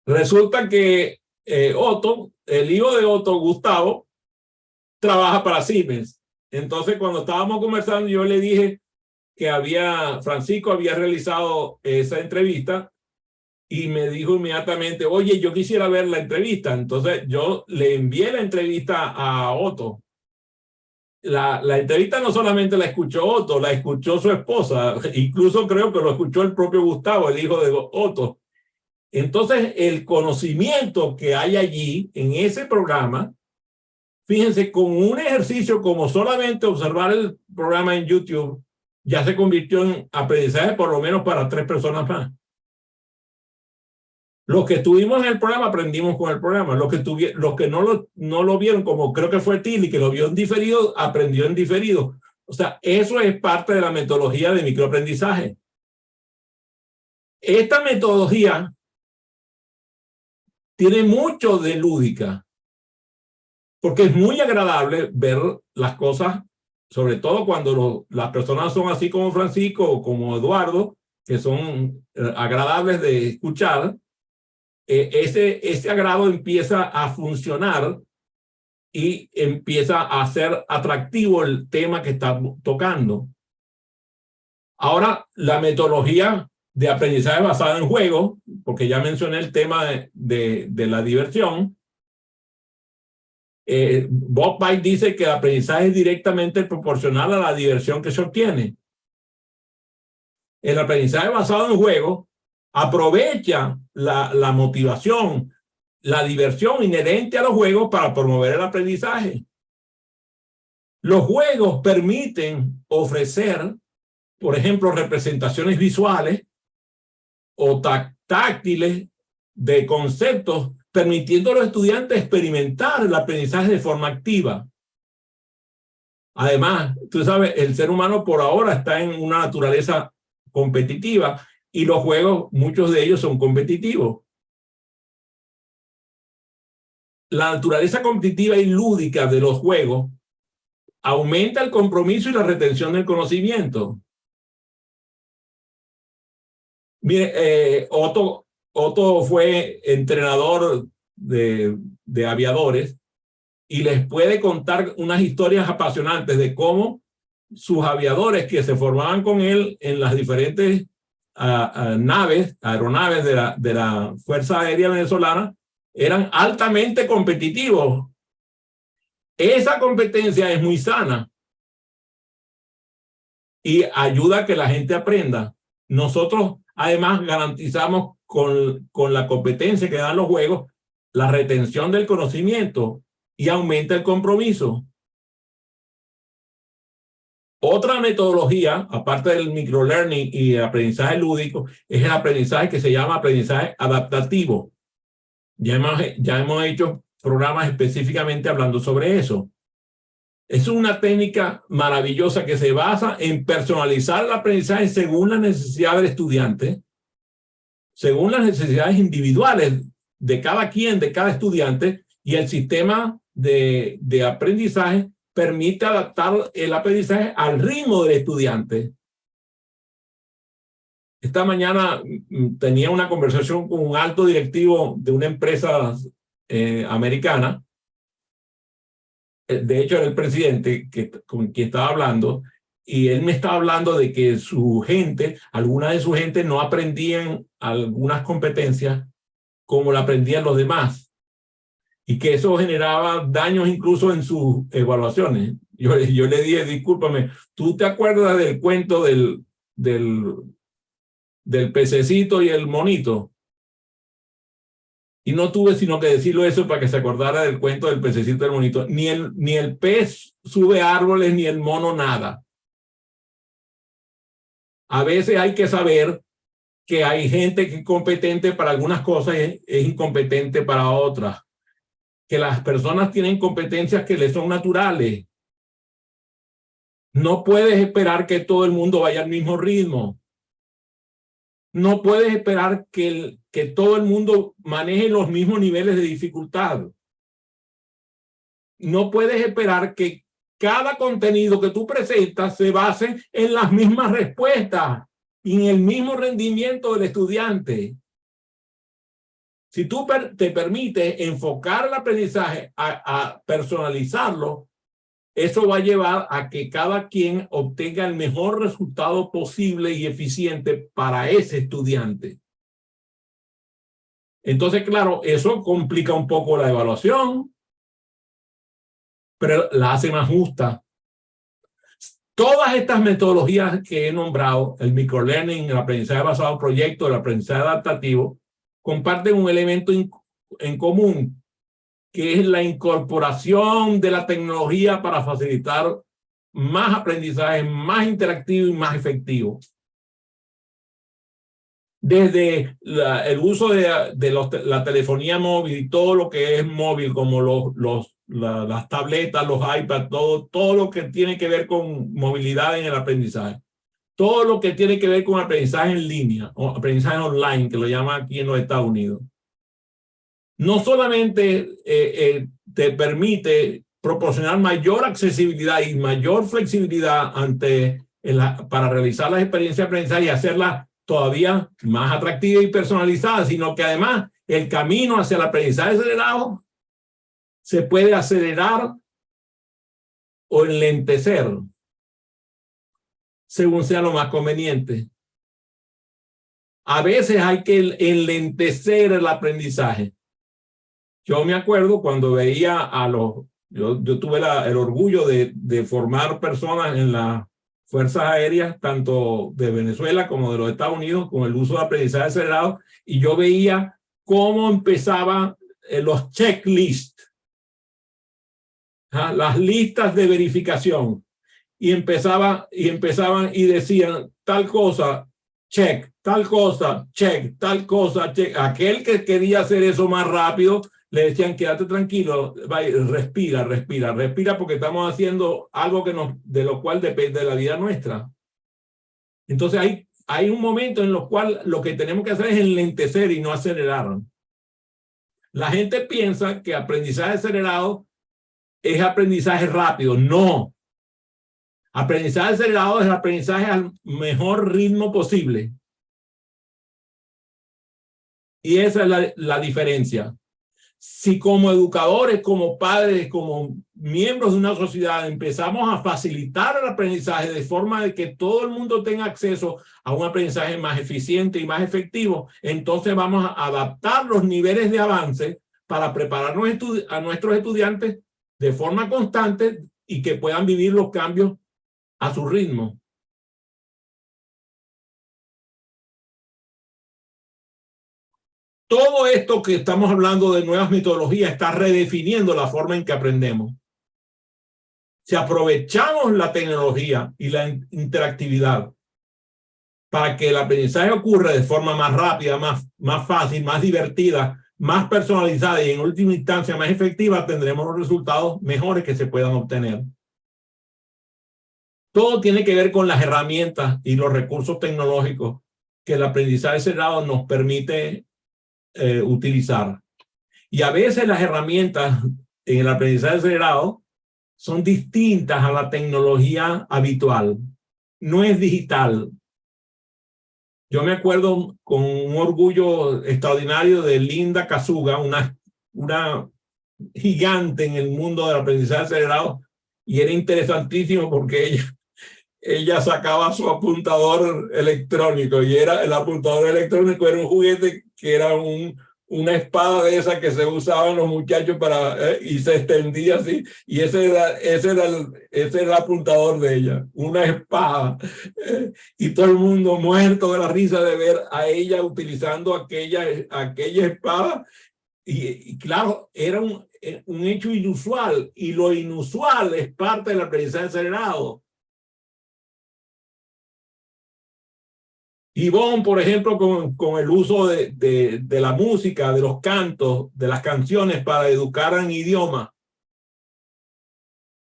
Resulta que Otto, el hijo de Otto, Gustavo, trabaja para Siemens. Entonces, cuando estábamos conversando, yo le dije que Francisco había realizado esa entrevista y me dijo inmediatamente, oye, yo quisiera ver la entrevista. Entonces, yo le envié la entrevista a Otto. La entrevista no solamente la escuchó Otto, la escuchó su esposa, incluso creo que lo escuchó el propio Gustavo, el hijo de Otto. Entonces, el conocimiento que hay allí en ese programa, fíjense, con un ejercicio como solamente observar el programa en YouTube, ya se convirtió en aprendizaje por lo menos para 3 personas más. Los que estuvimos en el programa aprendimos con el programa. Los que no lo vieron, como creo que fue Tilly, que lo vio en diferido, aprendió en diferido. O sea, eso es parte de la metodología de microaprendizaje. Esta metodología tiene mucho de lúdica, porque es muy agradable ver las cosas, sobre todo cuando las personas son así como Francisco o como Eduardo, que son agradables de escuchar. Ese agrado empieza a funcionar y empieza a ser atractivo el tema que está tocando. Ahora, la metodología de aprendizaje basada en juegos, porque ya mencioné el tema de la diversión. Bob White dice que el aprendizaje es directamente proporcional a la diversión que se obtiene. El aprendizaje basado en juegos aprovecha la motivación, la diversión inherente a los juegos para promover el aprendizaje. Los juegos permiten ofrecer, por ejemplo, representaciones visuales o táctiles de conceptos, permitiendo a los estudiantes experimentar el aprendizaje de forma activa. Además, tú sabes, el ser humano por ahora está en una naturaleza competitiva y los juegos, muchos de ellos son competitivos. La naturaleza competitiva y lúdica de los juegos aumenta el compromiso y la retención del conocimiento. Mire, Otto fue entrenador de aviadores y les puede contar unas historias apasionantes de cómo sus aviadores que se formaban con él en las diferentes aeronaves de la Fuerza Aérea Venezolana eran altamente competitivos. Esa competencia es muy sana y ayuda a que la gente aprenda. Nosotros además garantizamos con la competencia que dan los juegos la retención del conocimiento y aumenta el compromiso. Otra metodología, aparte del microlearning y el aprendizaje lúdico, es el aprendizaje que se llama aprendizaje adaptativo. Ya hemos hecho programas específicamente hablando sobre eso. Es una técnica maravillosa que se basa en personalizar el aprendizaje según las necesidades del estudiante, según las necesidades individuales de cada quien, de cada estudiante, y el sistema de aprendizaje permite adaptar el aprendizaje al ritmo del estudiante. Esta mañana tenía una conversación con un alto directivo de una empresa americana. De hecho, era el presidente con quien estaba hablando, y él me estaba hablando de que su gente, algunas de su gente no aprendían algunas competencias como la aprendían los demás, y que eso generaba daños incluso en sus evaluaciones. Yo le dije, discúlpame, ¿tú te acuerdas del cuento del pececito y el monito? Y no tuve sino que decirlo eso para que se acordara del cuento del pececito y el monito. Ni el pez sube árboles, ni el mono nada. A veces hay que saber que hay gente que es competente para algunas cosas y es incompetente para otras. Que las personas tienen competencias que les son naturales. No puedes esperar que todo el mundo vaya al mismo ritmo. No puedes esperar que todo el mundo maneje los mismos niveles de dificultad. No puedes esperar que cada contenido que tú presentas se base en las mismas respuestas y en el mismo rendimiento del estudiante. Si tú te permites enfocar el aprendizaje a personalizarlo, eso va a llevar a que cada quien obtenga el mejor resultado posible y eficiente para ese estudiante. Entonces, claro, eso complica un poco la evaluación, pero la hace más justa. Todas estas metodologías que he nombrado, el microlearning, el aprendizaje basado en proyectos, el aprendizaje adaptativo, comparten un elemento en común, que es la incorporación de la tecnología para facilitar más aprendizaje, más interactivo y más efectivo. Desde el uso de la telefonía móvil y todo lo que es móvil, como las tabletas, los iPads, todo lo que tiene que ver con movilidad en el aprendizaje. Todo lo que tiene que ver con aprendizaje en línea, o aprendizaje online, que lo llaman aquí en los Estados Unidos. No solamente te permite proporcionar mayor accesibilidad y mayor flexibilidad para realizar las experiencias de aprendizaje y hacerlas todavía más atractivas y personalizadas, sino que además el camino hacia el aprendizaje acelerado se puede acelerar o enlentecer según sea lo más conveniente. A veces hay que enlentecer el aprendizaje. Yo me acuerdo cuando veía yo tuve el orgullo de formar personas en las fuerzas aéreas, tanto de Venezuela como de los Estados Unidos, con el uso de aprendizaje acelerado, y yo veía cómo empezaban los checklists, las listas de verificación, y empezaban y decían tal cosa, check, tal cosa, check, tal cosa, check. Aquel que quería hacer eso más rápido, le decían, quédate tranquilo, respira, porque estamos haciendo algo de lo cual depende de la vida nuestra. Entonces hay un momento en el cual lo que tenemos que hacer es enlentecer y no acelerar. La gente piensa que aprendizaje acelerado es aprendizaje rápido. No. Aprendizaje acelerado es aprendizaje al mejor ritmo posible. Y esa es la diferencia. Si como educadores, como padres, como miembros de una sociedad empezamos a facilitar el aprendizaje de forma de que todo el mundo tenga acceso a un aprendizaje más eficiente y más efectivo, entonces vamos a adaptar los niveles de avance para prepararnos a nuestros estudiantes de forma constante y que puedan vivir los cambios a su ritmo. Todo esto que estamos hablando de nuevas metodologías está redefiniendo la forma en que aprendemos. Si aprovechamos la tecnología y la interactividad para que el aprendizaje ocurra de forma más rápida, más fácil, más divertida, más personalizada y en última instancia más efectiva, tendremos los resultados mejores que se puedan obtener. Todo tiene que ver con las herramientas y los recursos tecnológicos que el aprendizaje acelerado nos permite utilizar. Y a veces las herramientas en el aprendizaje acelerado son distintas a la tecnología habitual. No es digital. Yo me acuerdo con un orgullo extraordinario de Linda Kasuga, una gigante en el mundo del aprendizaje acelerado, y era interesantísimo porque ella sacaba su apuntador electrónico, y el apuntador electrónico era un juguete que era una espada de esa que se usaban los muchachos y se extendía así, y ese era el apuntador de ella, una espada, y todo el mundo muerto de la risa de ver a ella utilizando aquella espada, y claro, era un hecho inusual, y lo inusual es parte del aprendizaje acelerado. Ivonne, por ejemplo, con el uso de la música, de los cantos, de las canciones para educar en idioma.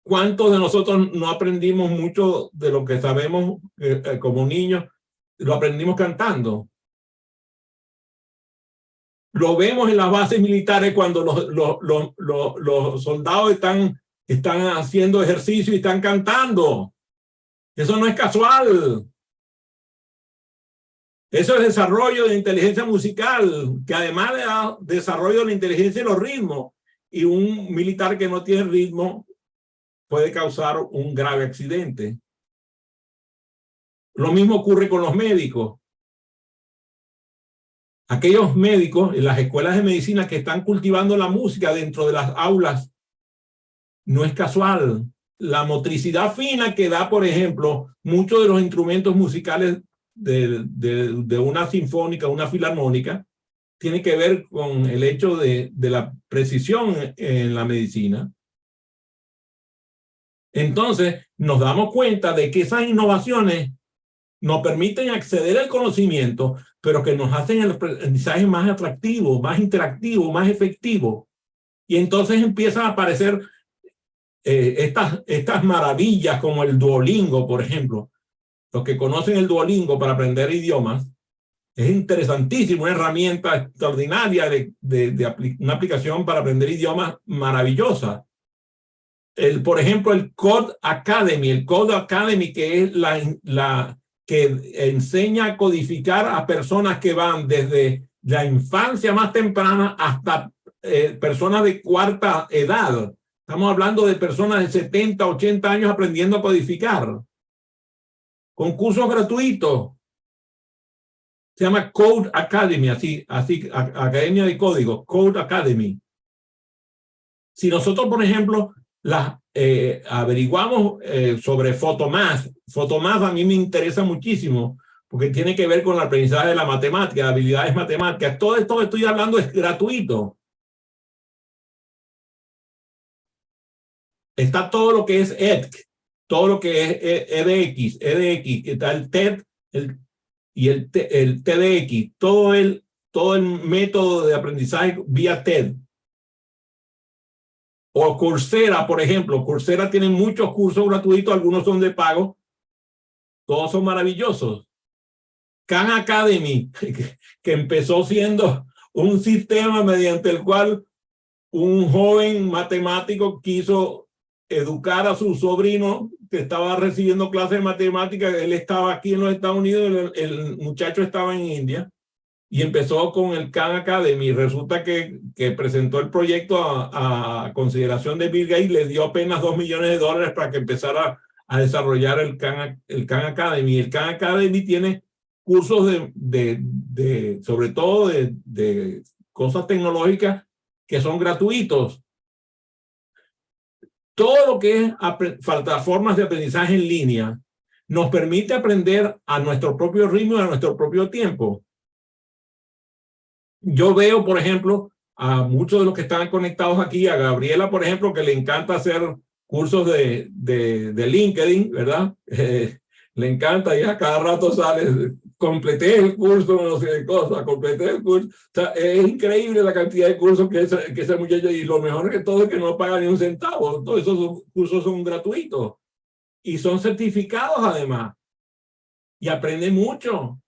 ¿Cuántos de nosotros no aprendimos mucho de lo que sabemos como niños? Lo aprendimos cantando. Lo vemos en las bases militares cuando los soldados están haciendo ejercicio y están cantando. Eso no es casual. Eso es desarrollo de inteligencia musical, que además le da desarrollo de la inteligencia y los ritmos. Y un militar que no tiene ritmo puede causar un grave accidente. Lo mismo ocurre con los médicos. Aquellos médicos en las escuelas de medicina que están cultivando la música dentro de las aulas, no es casual. La motricidad fina que da, por ejemplo, muchos de los instrumentos musicales de una sinfónica, una filarmónica, tiene que ver con el hecho de la precisión en la medicina. Entonces, nos damos cuenta de que esas innovaciones nos permiten acceder al conocimiento, pero que nos hacen el aprendizaje más atractivo, más interactivo, más efectivo. Y entonces empiezan a aparecer estas maravillas como el Duolingo, por ejemplo. Los que conocen el Duolingo para aprender idiomas, es interesantísimo, una herramienta extraordinaria una aplicación para aprender idiomas maravillosa. Por ejemplo, el Code Academy, que es la que enseña a codificar a personas que van desde la infancia más temprana hasta personas de cuarta edad. Estamos hablando de personas de 70, 80 años aprendiendo a codificar. Con cursos gratuitos. Se llama Code Academy, así Academia de Código, Code Academy. Si nosotros, por ejemplo, averiguamos sobre Photomath a mí me interesa muchísimo, porque tiene que ver con el aprendizaje de la matemática, habilidades matemáticas. Todo esto que estoy hablando es gratuito. Está todo lo que es EDC, todo lo que es EDX, está el TED y el TDX, todo el método de aprendizaje vía TED. O Coursera, por ejemplo. Coursera tiene muchos cursos gratuitos, algunos son de pago. Todos son maravillosos. Khan Academy, que empezó siendo un sistema mediante el cual un joven matemático quiso educar a su sobrino que estaba recibiendo clases de matemáticas. Él estaba aquí en los Estados Unidos, el muchacho estaba en India, y empezó con el Khan Academy. Resulta que presentó el proyecto a consideración de Bill Gates, le dio apenas $2 millones para que empezara a desarrollar el Khan Academy. El Khan Academy tiene cursos sobre todo de cosas tecnológicas que son gratuitos. Todo lo que es plataformas de aprendizaje en línea nos permite aprender a nuestro propio ritmo y a nuestro propio tiempo. Yo veo, por ejemplo, a muchos de los que están conectados aquí, a Gabriela, por ejemplo, que le encanta hacer cursos de LinkedIn, ¿verdad? Le encanta y a cada rato sale, completé el curso, no sé qué cosa, completé el curso. O sea, es increíble la cantidad de cursos que ese muchacho, y lo mejor que todo es que no paga ni un centavo. Todos esos cursos son gratuitos y son certificados además. Y aprende mucho.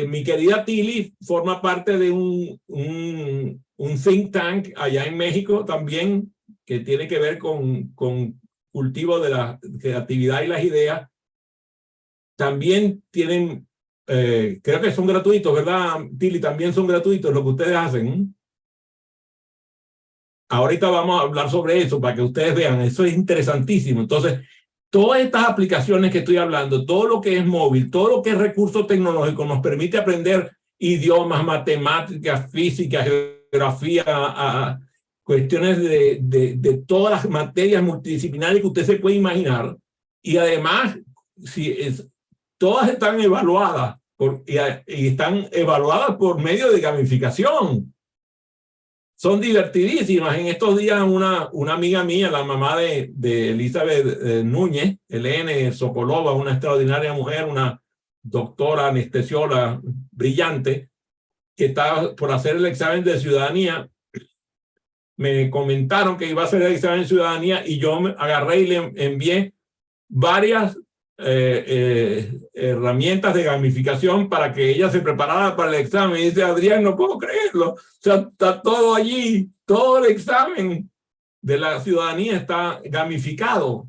Mi querida Tilly forma parte de un think tank allá en México también, que tiene que ver con cultivo de la creatividad y las ideas. También tienen, creo que son gratuitos, ¿verdad, Tilly? También son gratuitos lo que ustedes hacen. Ahorita vamos a hablar sobre eso para que ustedes vean, eso es interesantísimo. Entonces, todas estas aplicaciones que estoy hablando, todo lo que es móvil, todo lo que es recurso tecnológico, nos permite aprender idiomas, matemáticas, física, geografía, cuestiones de todas las materias multidisciplinarias que usted se puede imaginar. Y además, todas están evaluadas y están evaluadas por medio de gamificación. Son divertidísimas. En estos días una amiga mía, la mamá de Elizabeth Núñez, Elena Sokolova, una extraordinaria mujer, una doctora anestesióloga brillante, que estaba por hacer el examen de ciudadanía, me comentaron que iba a hacer el examen de ciudadanía y yo me agarré y le envié varias herramientas de gamificación para que ella se preparara para el examen. Y dice, Adrián, no puedo creerlo. O sea, está todo allí, todo el examen de la ciudadanía está gamificado.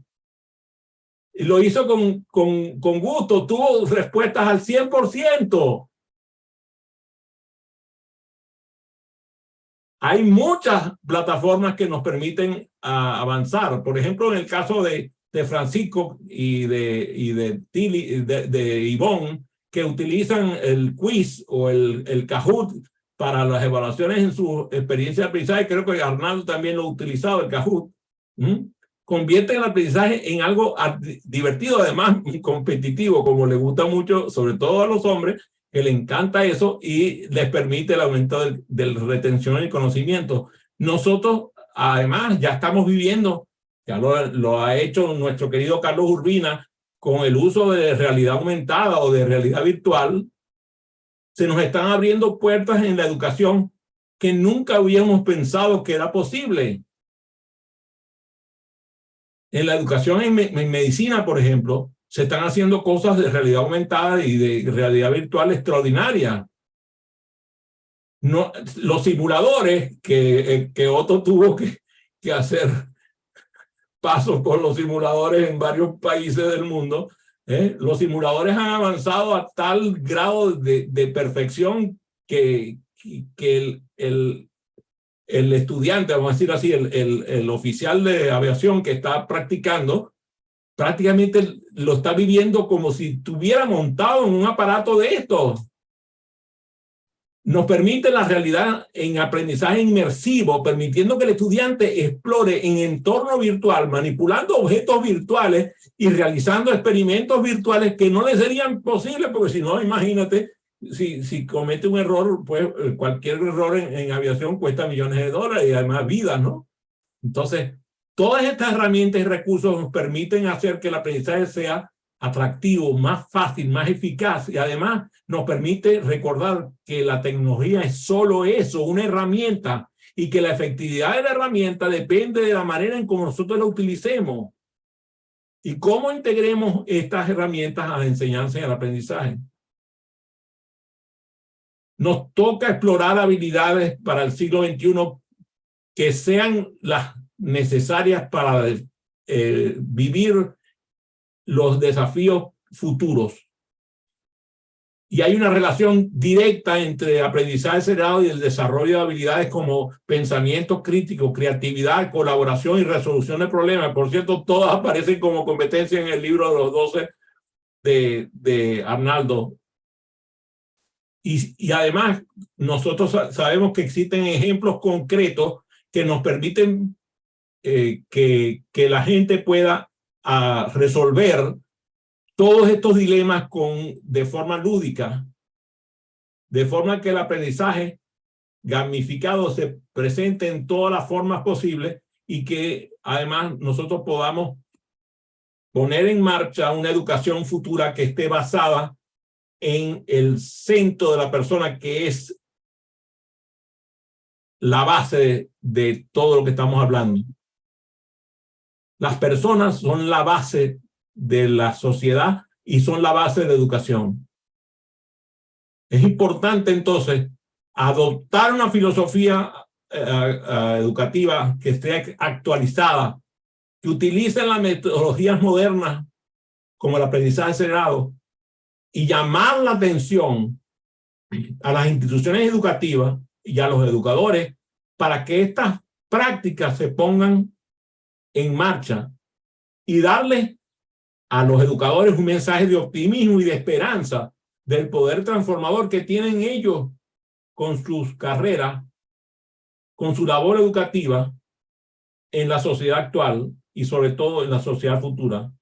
Y lo hizo con gusto, tuvo respuestas al 100%. Hay muchas plataformas que nos permiten avanzar. Por ejemplo, en el caso de Francisco y de Ivonne, que utilizan el quiz o el Kahoot para las evaluaciones en su experiencia de aprendizaje. Creo que Arnaldo también lo ha utilizado, el Kahoot. Convierte el aprendizaje en algo divertido, además competitivo, como le gusta mucho, sobre todo a los hombres, que le encanta eso y les permite el aumento de retención y conocimiento. Nosotros, además, ya estamos viviendo, ya lo ha hecho nuestro querido Carlos Urbina, con el uso de realidad aumentada o de realidad virtual. Se nos están abriendo puertas en la educación que nunca habíamos pensado que era posible. En la educación en medicina, por ejemplo, se están haciendo cosas de realidad aumentada y de realidad virtual extraordinaria. No, los simuladores que Otto tuvo que hacer pasos por los simuladores en varios países del mundo, los simuladores han avanzado a tal grado de perfección que el estudiante, vamos a decir así, el oficial de aviación que está practicando, prácticamente lo está viviendo como si estuviera montado en un aparato de estos. Nos permite la realidad en aprendizaje inmersivo, permitiendo que el estudiante explore en entorno virtual, manipulando objetos virtuales y realizando experimentos virtuales que no le serían posibles, porque si no, imagínate, si comete un error, pues cualquier error en aviación cuesta millones de dólares y además vidas, ¿no? Entonces, todas estas herramientas y recursos nos permiten hacer que el aprendizaje sea atractivo, más fácil, más eficaz, y además nos permite recordar que la tecnología es solo eso, una herramienta, y que la efectividad de la herramienta depende de la manera en cómo nosotros la utilicemos y cómo integremos estas herramientas a la enseñanza y al aprendizaje. Nos toca explorar habilidades para el siglo XXI que sean las necesarias para vivir los desafíos futuros. Y hay una relación directa entre aprendizaje acelerado y el desarrollo de habilidades como pensamiento crítico, creatividad, colaboración y resolución de problemas. Por cierto, todas aparecen como competencia en el libro de los 12 de Arnaldo. Y además, nosotros sabemos que existen ejemplos concretos que nos permiten que la gente pueda resolver todos estos dilemas de forma lúdica, de forma que el aprendizaje gamificado se presente en todas las formas posibles y que además nosotros podamos poner en marcha una educación futura que esté basada en el centro de la persona, que es la base de todo lo que estamos hablando. Las personas son la base de la sociedad y son la base de la educación. Es importante entonces adoptar una filosofía educativa que esté actualizada, que utilice las metodologías modernas como el aprendizaje acelerado y llamar la atención a las instituciones educativas y a los educadores para que estas prácticas se pongan en marcha y darle a los educadores un mensaje de optimismo y de esperanza del poder transformador que tienen ellos con sus carreras, con su labor educativa en la sociedad actual y sobre todo en la sociedad futura.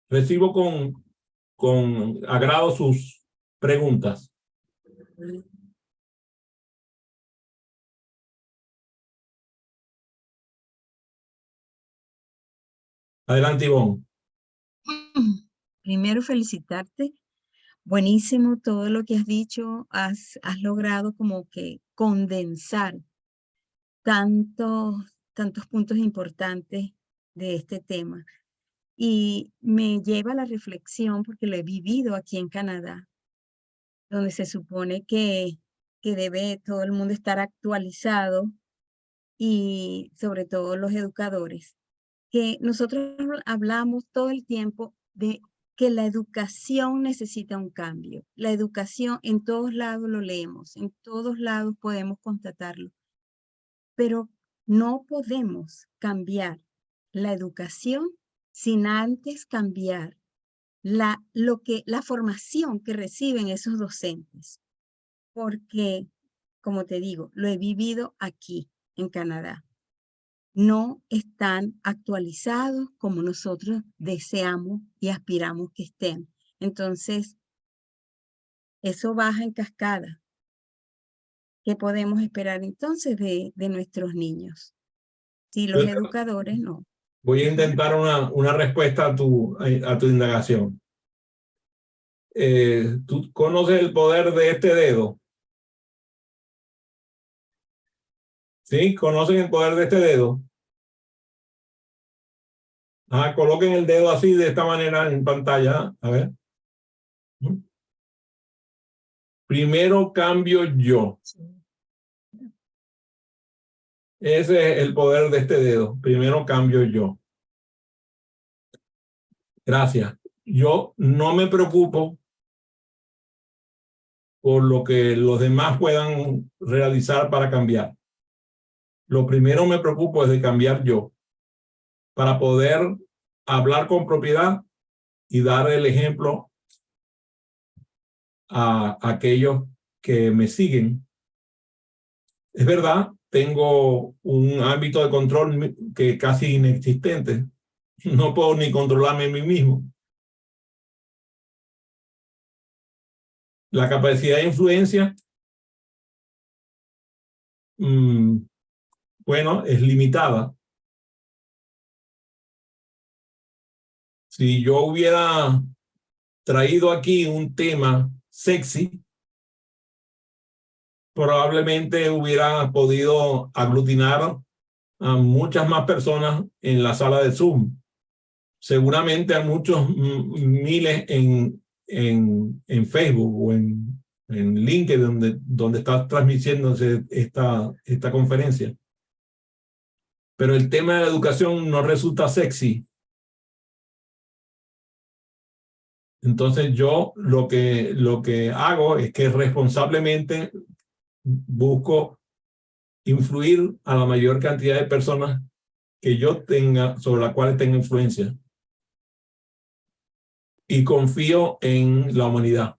Recibo con agrado sus preguntas. Adelante, Ivonne. Primero felicitarte. Buenísimo todo lo que has dicho. Has logrado como que condensar tantos puntos importantes de este tema. Y me lleva a la reflexión, porque lo he vivido aquí en Canadá, donde se supone que debe todo el mundo estar actualizado y sobre todo los educadores, que nosotros hablamos todo el tiempo de que la educación necesita un cambio. La educación en todos lados lo leemos, en todos lados podemos constatarlo, pero no podemos cambiar la educación sin antes cambiar la formación que reciben esos docentes, porque, como te digo, lo he vivido aquí en Canadá. No están actualizados como nosotros deseamos y aspiramos que estén. Entonces, eso baja en cascada. ¿Qué podemos esperar entonces de nuestros niños? Si los educadores no. Voy a intentar una respuesta a tu indagación. ¿Tú conoces el poder de este dedo? ¿Sí? ¿Conocen el poder de este dedo? Coloquen el dedo así, de esta manera en pantalla. A ver. Primero cambio yo. Ese es el poder de este dedo. Primero cambio yo. Gracias. Yo no me preocupo por lo que los demás puedan realizar para cambiar. Lo primero me preocupo es de cambiar yo, para poder hablar con propiedad y dar el ejemplo a aquellos que me siguen. Es verdad, tengo un ámbito de control que es casi inexistente. No puedo ni controlarme a mí mismo. La capacidad de influencia, bueno, es limitada. Si yo hubiera traído aquí un tema sexy, probablemente hubiera podido aglutinar a muchas más personas en la sala de Zoom. Seguramente a muchos miles en Facebook o en LinkedIn, donde está transmitiéndose esta conferencia. Pero el tema de la educación no resulta sexy. Entonces yo lo que hago es que responsablemente busco influir a la mayor cantidad de personas que yo tenga, sobre las cuales tenga influencia. Y confío en la humanidad.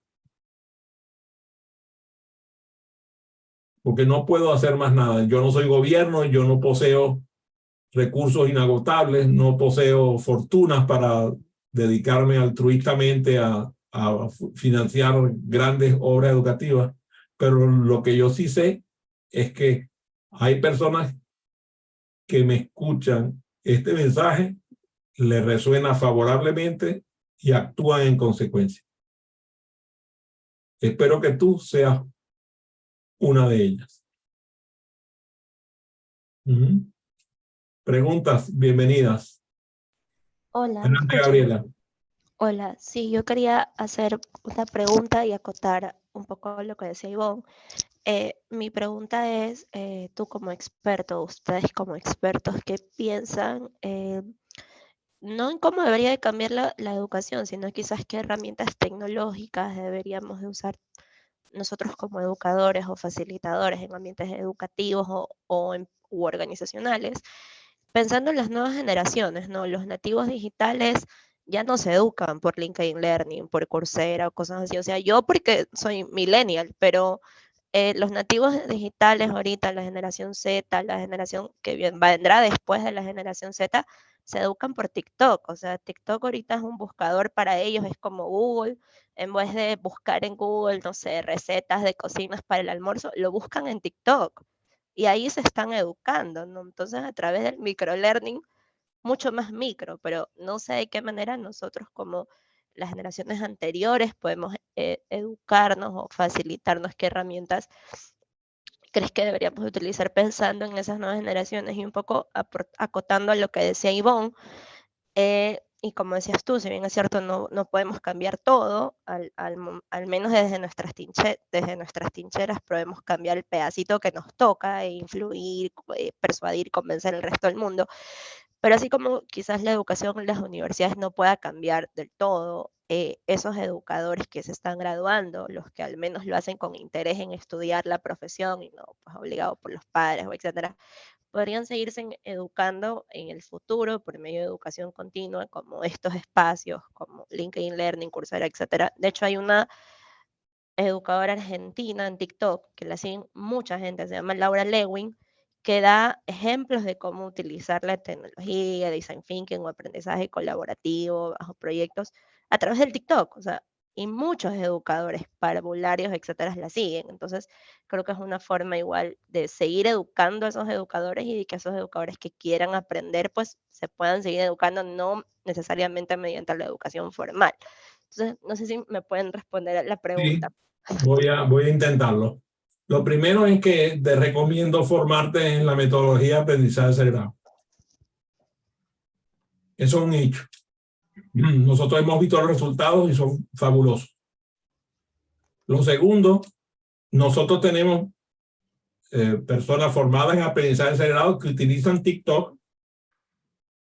Porque no puedo hacer más nada. Yo no soy gobierno, yo no poseo recursos inagotables, no poseo fortunas para dedicarme altruistamente a financiar grandes obras educativas, pero lo que yo sí sé es que hay personas que me escuchan este mensaje, les resuena favorablemente y actúan en consecuencia. Espero que tú seas una de ellas. Preguntas, bienvenidas. Hola, ¿me Adelante, escuchan? Gabriela. Hola, sí, yo quería hacer una pregunta y acotar un poco lo que decía Ivonne. Mi pregunta es, tú como experto, ustedes como expertos, ¿qué piensan? No en cómo debería de cambiar la educación, sino quizás qué herramientas tecnológicas deberíamos de usar nosotros como educadores o facilitadores en ambientes educativos u organizacionales, pensando en las nuevas generaciones, ¿no? Los nativos digitales ya no se educan por LinkedIn Learning, por Coursera o cosas así. O sea, yo porque soy millennial, pero los nativos digitales ahorita, la generación Z, la generación que vendrá después de la generación Z, se educan por TikTok. O sea, TikTok ahorita es un buscador para ellos, es como Google. En vez de buscar en Google, no sé, recetas de cocinas para el almuerzo, lo buscan en TikTok. Y ahí se están educando, ¿no? Entonces, a través del microlearning, mucho más micro, pero no sé de qué manera nosotros como las generaciones anteriores podemos educarnos o facilitarnos qué herramientas crees que deberíamos utilizar pensando en esas nuevas generaciones y un poco acotando a lo que decía Ivonne. Y como decías tú, si bien es cierto, no podemos cambiar todo, al menos desde nuestras trincheras podemos cambiar el pedacito que nos toca e influir, persuadir, convencer al resto del mundo. Pero así como quizás la educación en las universidades no pueda cambiar del todo, esos educadores que se están graduando, los que al menos lo hacen con interés en estudiar la profesión y no pues, obligados por los padres o etcétera, podrían seguirse educando en el futuro por medio de educación continua, como estos espacios, como LinkedIn Learning, Coursera, etcétera. De hecho, hay una educadora argentina en TikTok, que la siguen mucha gente, se llama Laura Lewin, que da ejemplos de cómo utilizar la tecnología, design thinking o aprendizaje colaborativo bajo proyectos a través del TikTok. O sea, y muchos educadores parvularios, etcétera, la siguen. Entonces, creo que es una forma igual de seguir educando a esos educadores y de que esos educadores que quieran aprender, pues se puedan seguir educando, no necesariamente mediante la educación formal. Entonces, no sé si me pueden responder a la pregunta. Sí, voy a intentarlo. Lo primero es que te recomiendo formarte en la metodología de aprendizaje acelerado. Eso es un hecho. Nosotros hemos visto los resultados y son fabulosos. Lo segundo, nosotros tenemos personas formadas en aprendizaje acelerado que utilizan TikTok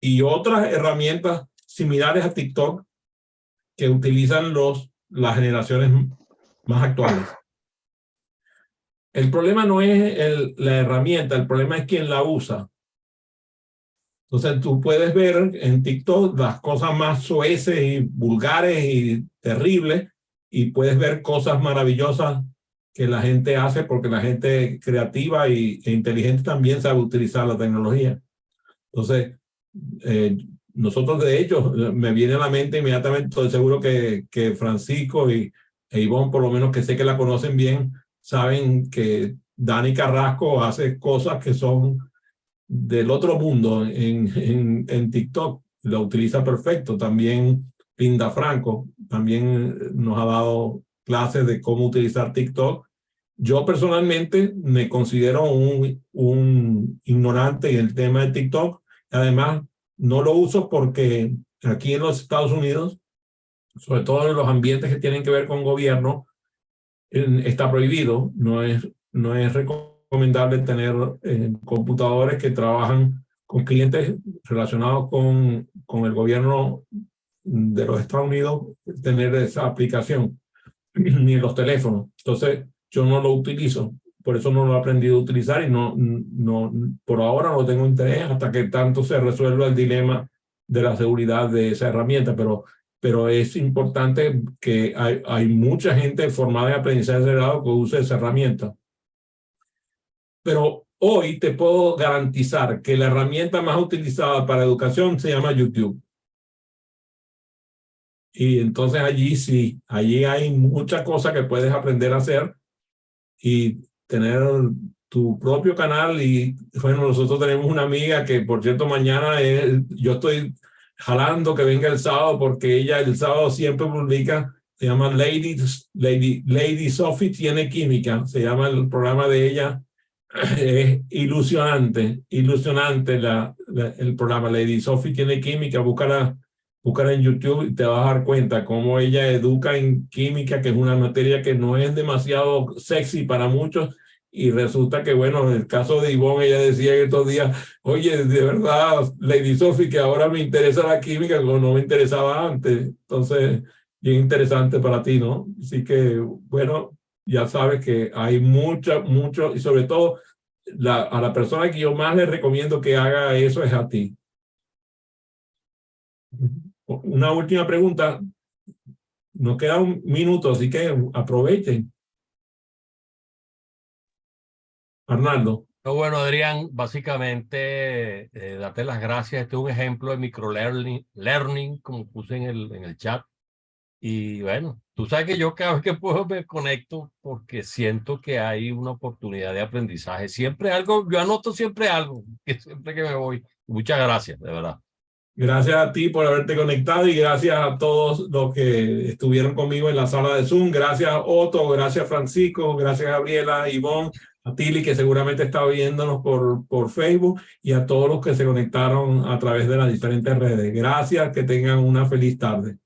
y otras herramientas similares a TikTok que utilizan las generaciones más actuales. El problema no es la herramienta, el problema es quién la usa. Entonces tú puedes ver en TikTok las cosas más soeces y vulgares y terribles y puedes ver cosas maravillosas que la gente hace porque la gente creativa e inteligente también sabe utilizar la tecnología. Entonces, nosotros de hecho, me viene a la mente inmediatamente, estoy seguro que Francisco e Ivonne, por lo menos que sé que la conocen bien, saben que Dani Carrasco hace cosas que son del otro mundo en TikTok, lo utiliza perfecto. También Linda Franco, también nos ha dado clases de cómo utilizar TikTok. Yo personalmente me considero un ignorante en el tema de TikTok. Además, no lo uso porque aquí en los Estados Unidos, sobre todo en los ambientes que tienen que ver con gobierno, está prohibido. No es recomendable tener computadores que trabajan con clientes relacionados con el gobierno de los Estados Unidos tener esa aplicación, ni en los teléfonos. Entonces, yo no lo utilizo. Por eso no lo he aprendido a utilizar y por ahora no tengo interés hasta que tanto se resuelva el dilema de la seguridad de esa herramienta. Pero es importante que hay mucha gente formada en aprendizaje acelerado que use esa herramienta. Pero hoy te puedo garantizar que la herramienta más utilizada para educación se llama YouTube. Y entonces allí sí, allí hay muchas cosas que puedes aprender a hacer y tener tu propio canal. Y bueno, nosotros tenemos una amiga que, por cierto, mañana yo estoy jalando que venga el sábado porque ella el sábado siempre publica, se llama Lady Sophie Tiene Química, se llama el programa de ella. Es ilusionante el programa. Lady Sophie Tiene Química, búscala en YouTube y te vas a dar cuenta cómo ella educa en química, que es una materia que no es demasiado sexy para muchos. Y resulta que, bueno, en el caso de Ivonne, ella decía estos días, oye, de verdad, Lady Sophie, que ahora me interesa la química como no me interesaba antes. Entonces, bien interesante para ti, ¿no? Así que, bueno, ya sabes que hay mucho, y sobre todo a la persona que yo más le recomiendo que haga eso es a ti. Una última pregunta. Nos queda un minuto, así que aprovechen. Arnaldo. No, bueno, Adrián, básicamente darte las gracias. Este es un ejemplo de microlearning, como puse en el chat. Y bueno, tú sabes que yo cada vez que puedo me conecto porque siento que hay una oportunidad de aprendizaje. Siempre algo, yo anoto siempre algo, siempre que me voy. Muchas gracias, de verdad. Gracias a ti por haberte conectado y gracias a todos los que estuvieron conmigo en la sala de Zoom. Gracias Otto, gracias Francisco, gracias Gabriela, Ivonne, a Tili, que seguramente está viéndonos por Facebook, y a todos los que se conectaron a través de las diferentes redes. Gracias, que tengan una feliz tarde.